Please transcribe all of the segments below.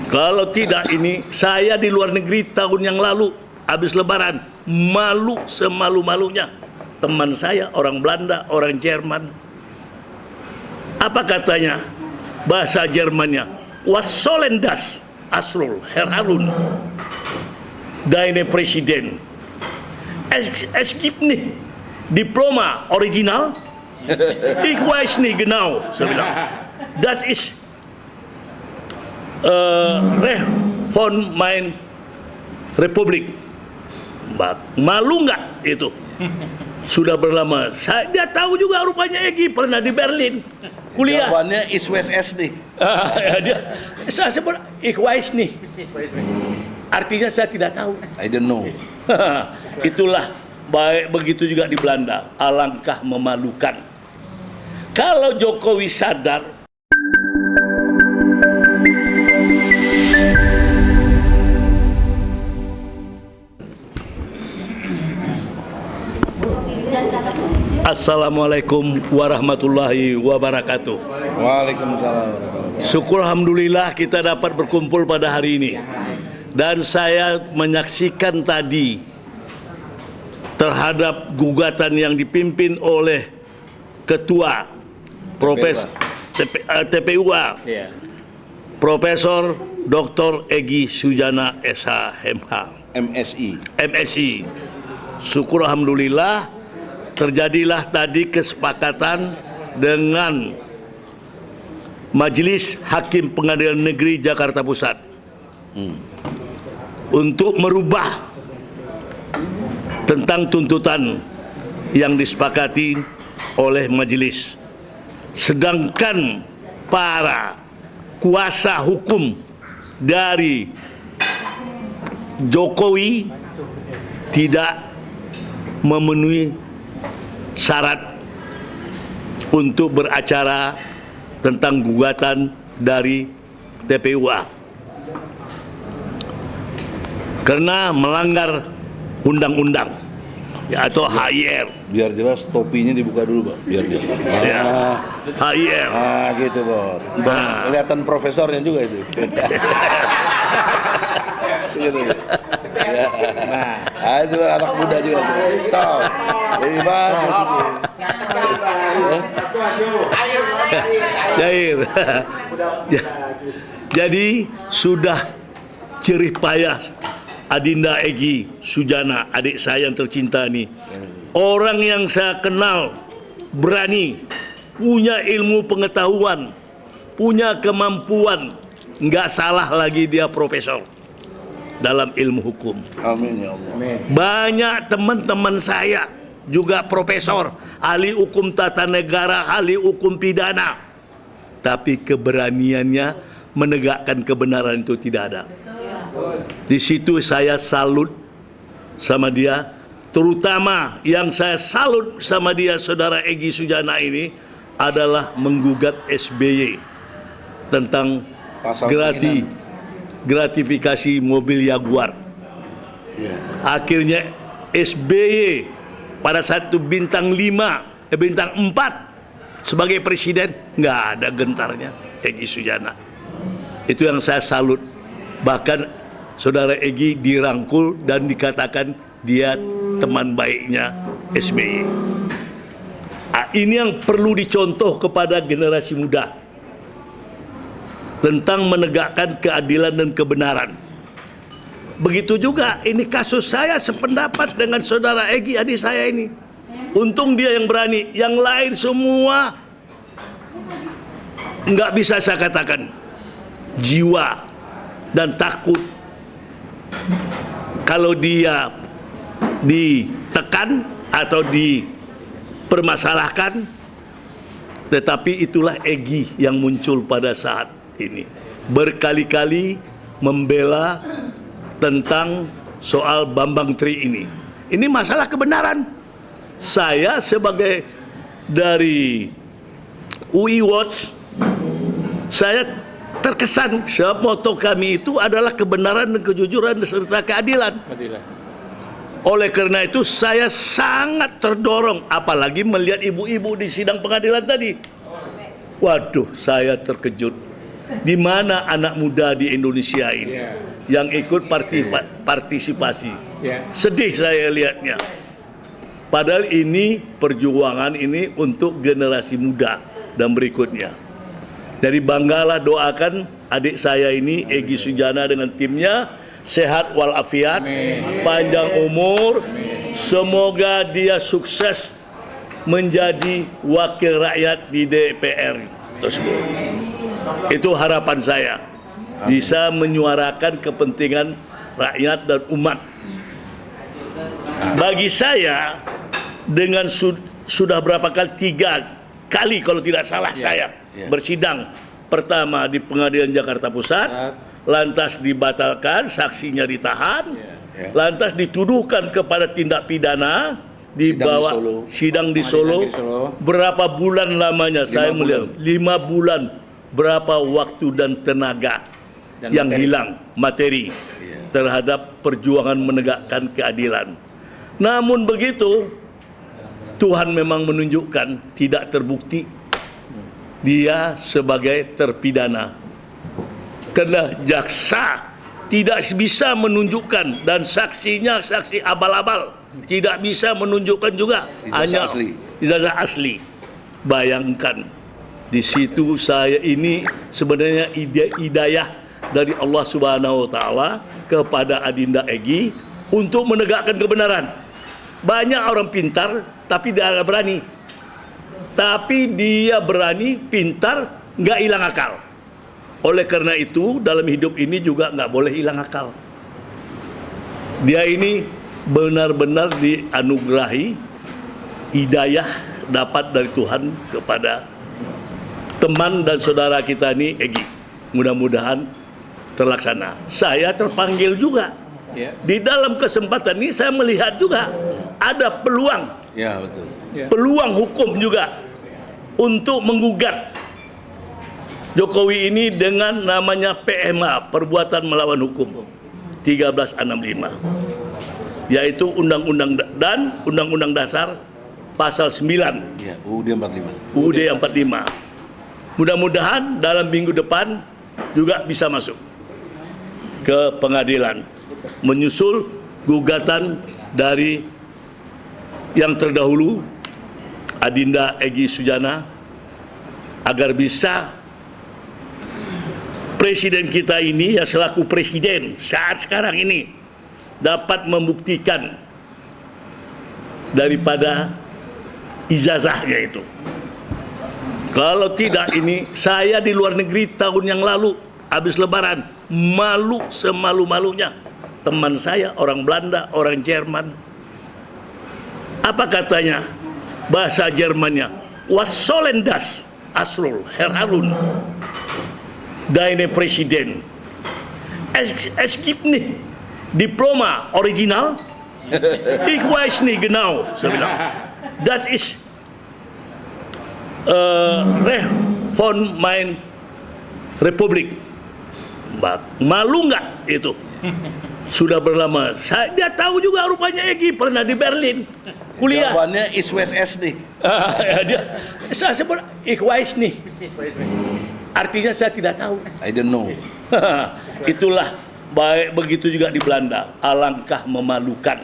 Kalau tidak ini, saya di luar negeri tahun yang lalu, habis lebaran, malu semalu-malunya. Teman saya, orang Belanda, orang Jerman. Apa katanya? Bahasa Jermannya, was sollen das, Asrul, Herr Harun, deine Presiden. Es gibt nicht Diploma original. Ich weiß nicht genau. Saya bilang, das ist Recht von mein Republik. Malu nggak itu? Sudah berlama. Dia tahu juga rupanya Egy pernah di Berlin kuliah. Jawabannya is west SD. Saya sebut ich weiß nicht. Artinya saya tidak tahu. I don't know. Itulah baik, begitu juga di Belanda. Alangkah memalukan. Kalau Jokowi sadar. Assalamualaikum warahmatullahi wabarakatuh. Waalaikumsalam warahmatullahi. Syukur alhamdulillah kita dapat berkumpul pada hari ini. Dan saya menyaksikan tadi terhadap gugatan yang dipimpin oleh Ketua TPUA, Profesor Dr. Egy Sujana SH MSI. Syukur alhamdulillah terjadilah tadi kesepakatan dengan Majelis Hakim Pengadilan Negeri Jakarta Pusat untuk merubah tentang tuntutan yang disepakati oleh majelis. Sedangkan para kuasa hukum dari Jokowi tidak memenuhi syarat untuk beracara tentang gugatan dari TPUA karena melanggar undang-undang atau HIR. Biar jelas topinya dibuka dulu, Pak. Biar dia. HIR. Gitu, Bos. Kelihatan profesornya juga itu. Gitu. Itu anak muda juga. Tahu. Jadi bagus itu. Cair. Jadi sudah jerih payah Adinda Egy Sujana, adik saya yang tercinta ini. Orang yang saya kenal berani, punya ilmu pengetahuan, punya kemampuan, nggak salah lagi dia profesor dalam ilmu hukum. Amin ya Allah. Banyak teman-teman saya juga profesor, ahli hukum tata negara, ahli hukum pidana. Tapi keberaniannya menegakkan kebenaran itu tidak ada. Di situ saya salut sama dia. Terutama yang saya salut sama dia, saudara Egy Sujana ini, adalah menggugat SBY tentang gratifikasi mobil Jaguar. Akhirnya SBY pada satu bintang 5, bintang 4 sebagai presiden, nggak ada gentarnya Egy Sujana. Itu yang saya salut. Bahkan saudara Egy dirangkul dan dikatakan dia teman baiknya SBY. Ini yang perlu dicontoh kepada generasi muda tentang menegakkan keadilan dan kebenaran. Begitu juga ini kasus saya sependapat dengan saudara Egy, adik saya ini. Untung dia yang berani, yang lain semua nggak bisa saya katakan jiwa dan takut. Kalau dia ditekan atau dipermasalahkan, tetapi itulah Egy yang muncul pada saat ini, berkali-kali membela tentang soal Bambang Tri ini. Ini masalah kebenaran. Saya sebagai dari UI Watch, saya terkesan sebab moto kami itu adalah kebenaran dan kejujuran serta keadilan. Oleh karena itu saya sangat terdorong, apalagi melihat ibu-ibu di sidang pengadilan tadi. Waduh, saya terkejut. Di mana anak muda di Indonesia ini yang ikut partisipasi? Sedih saya lihatnya. Padahal ini perjuangan ini untuk generasi muda dan berikutnya. Jadi banggalah, doakan adik saya ini Egy Sujana dengan timnya sehat walafiat, panjang umur. Semoga dia sukses menjadi wakil rakyat di DPR tersebut. Itu harapan saya, bisa menyuarakan kepentingan rakyat dan umat. Bagi saya, dengan sudah berapa kali, 3 kali kalau tidak salah saya bersidang. Pertama di Pengadilan Jakarta Pusat, lantas dibatalkan, saksinya ditahan, lantas dituduhkan kepada tindak pidana, dibawa sidang di Solo. Berapa bulan lamanya saya melihat, 5 bulan. Berapa waktu dan tenaga yang hilang, materi terhadap perjuangan menegakkan keadilan. Namun begitu, Tuhan memang menunjukkan tidak terbukti dia sebagai terpidana. Karena jaksa tidak bisa menunjukkan, dan saksinya saksi abal-abal, tidak bisa menunjukkan juga, hanya ijazah asli. Bayangkan, di situ saya ini sebenarnya hidayah dari Allah Subhanahu wa Ta'ala kepada Adinda Egy untuk menegakkan kebenaran. Banyak orang pintar tapi dia berani. Tapi dia berani, pintar, nggak hilang akal. Oleh karena itu dalam hidup ini juga nggak boleh hilang akal. Dia ini benar-benar dianugerahi hidayah dapat dari Tuhan kepada teman dan saudara kita ini, Egy. Mudah-mudahan terlaksana. Saya terpanggil juga. Di dalam kesempatan ini saya melihat juga ada peluang. Peluang hukum juga untuk menggugat Jokowi ini dengan namanya PMA, perbuatan melawan hukum 1365. Yaitu undang-undang dan undang-undang dasar pasal 9. UUD 45. UUD 45. Mudah-mudahan dalam minggu depan juga bisa masuk ke pengadilan, menyusul gugatan dari yang terdahulu Adinda Egy Sujana, agar bisa presiden kita ini, ya selaku presiden saat sekarang ini, dapat membuktikan daripada ijazahnya itu. Kalau tidak, ini saya di luar negeri tahun yang lalu habis lebaran, malu semalu-malunya. Teman saya orang Belanda, orang Jerman, apa katanya bahasa Jermannya? Was sollen das Asrul Herr Harun deine Presiden, es gibt nicht Diploma original, ich weiß nicht genau, saya bilang, das ist Recht von mein Republik. Malu nggak itu? Sudah berlama. Dia tahu juga rupanya Egy pernah di Berlin kuliah. Jawabannya is west SD. Saya sebut ich weiß nicht. Artinya saya tidak tahu. I don't know. Itulah baik, begitu juga di Belanda. Alangkah memalukan.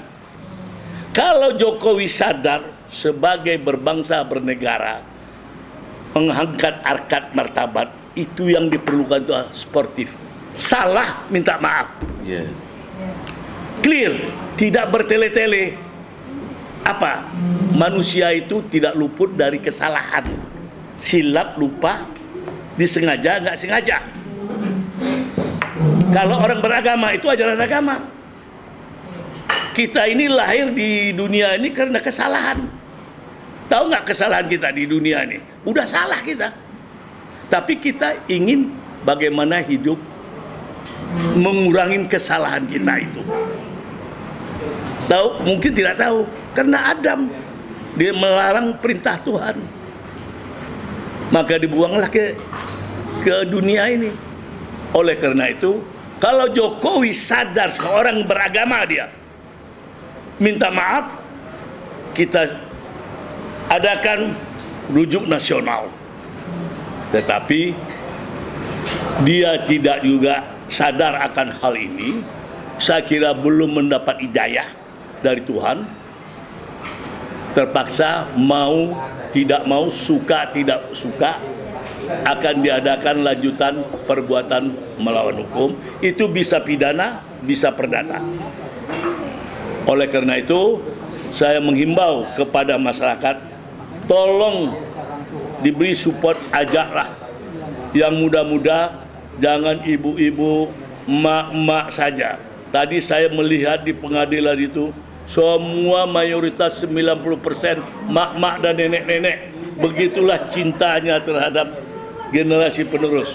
Kalau Jokowi sadar sebagai berbangsa bernegara, mengangkat harkat martabat, itu yang diperlukan itu sportif. Salah minta maaf. Clear, tidak bertele-tele. Apa? Manusia itu tidak luput dari kesalahan. Silap, lupa, disengaja, nggak sengaja. Kalau orang beragama itu ajaran agama. Kita ini lahir di dunia ini karena kesalahan. Tahu nggak kesalahan kita di dunia ini? Udah salah kita. Tapi kita ingin bagaimana hidup mengurangi kesalahan kita itu. Tahu? Mungkin tidak tahu. Karena Adam, dia melarang perintah Tuhan. Maka dibuanglah ke dunia ini. Oleh karena itu, kalau Jokowi sadar seorang beragama dia, minta maaf, kita adakan rujuk nasional. Tetapi dia tidak juga sadar akan hal ini, saya kira belum mendapat hidayah dari Tuhan, terpaksa mau tidak mau, suka tidak suka, akan diadakan lanjutan perbuatan melawan hukum. Itu bisa pidana, bisa perdata. Oleh karena itu, saya menghimbau kepada masyarakat, tolong diberi support, ajaklah yang muda-muda, jangan ibu-ibu, emak-emak saja. Tadi saya melihat di pengadilan itu, semua mayoritas 90% mak-mak dan nenek-nenek. Begitulah cintanya terhadap generasi penerus.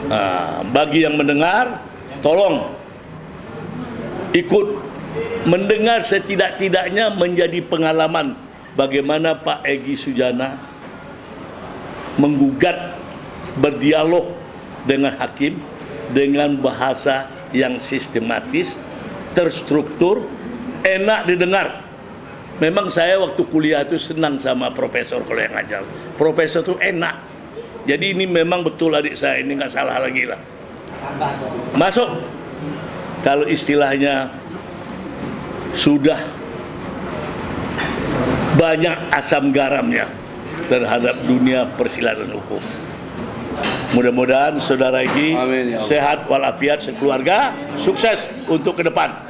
Nah, bagi yang mendengar, tolong ikut mendengar, setidak-tidaknya menjadi pengalaman bagaimana Pak Egy Sujana menggugat, berdialog dengan hakim dengan bahasa yang sistematis, terstruktur, enak didengar. Memang saya waktu kuliah itu senang sama profesor kalau yang ngajar. Profesor itu enak. Jadi ini memang betul adik saya, ini nggak salah lagi lah. Masuk. Kalau istilahnya sudah banyak asam garamnya terhadap dunia persilatan hukum. Mudah-mudahan saudara Egy sehat walafiat sekeluarga, sukses untuk ke depan.